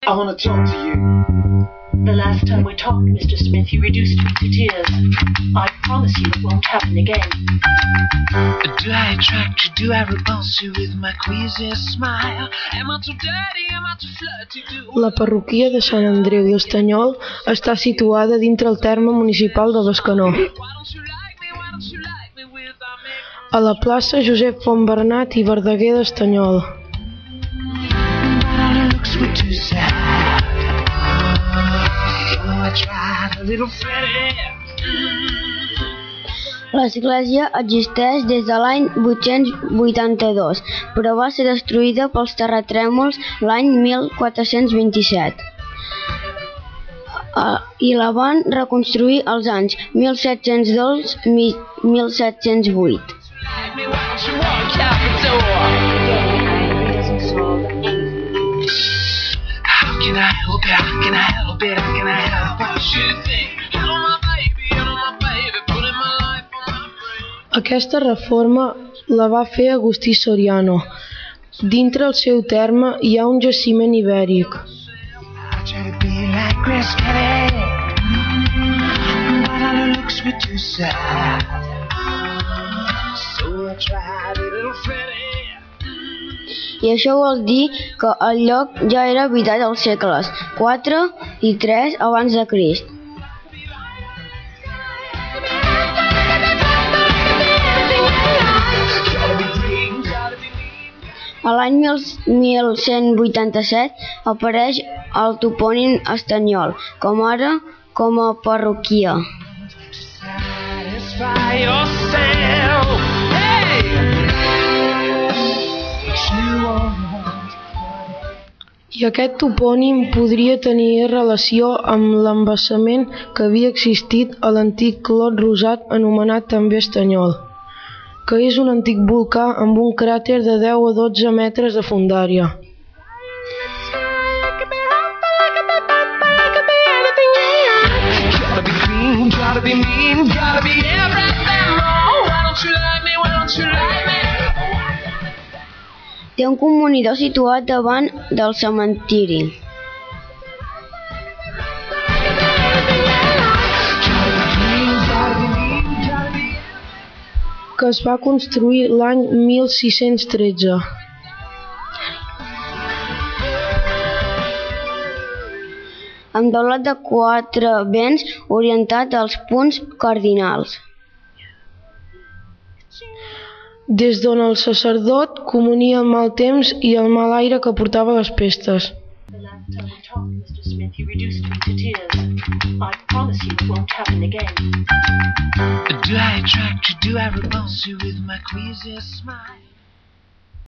I want to talk to you. The last time we talked, Mr. Smith, you reduced me to tears. I promise you it won't happen again. Do I attract you? Do I repulse you with my queasy smile? Am I too dirty? Am I too flirty? La parroquia de Sant Andreu d'Estanyol està situada dintre el terme municipal de Bescanó, a la plaça Josep Fontbernat i Verdaguer d'Estanyol. L'església existeix des de l'any 882, però va ser destruïda pels terratrèmols l'any 1427 i la van reconstruir als anys 1702-1708. Aquesta reforma la va fer Agustí Soriano. Dintre el seu terme hi ha un jaciment ibèric. I això vol dir que el lloc ja era habitat als segles IV i III abans de Crist. A l'any 1187 apareix el topònim Estanyol, com ara com a parroquia. I aquest topònim podria tenir relació amb l'embassament que havia existit a l'antic Clot Rosat anomenat també Estanyol, que és un antic volcà amb un cràter de 10 a 12 metres de fondària. Té un comunidor situat davant del cementiri. Que es va construir l'any 1613. Amb teulat de 4 vents orientat als punts cardinals. Des d'on el sacerdot comunia el mal temps i el mal aire que portava les pestes. The last time we talked, Mr. Smith, you reduced me to tears. I promise you it won't happen again. Do I attract you? Do I repulse you with my queasy smile?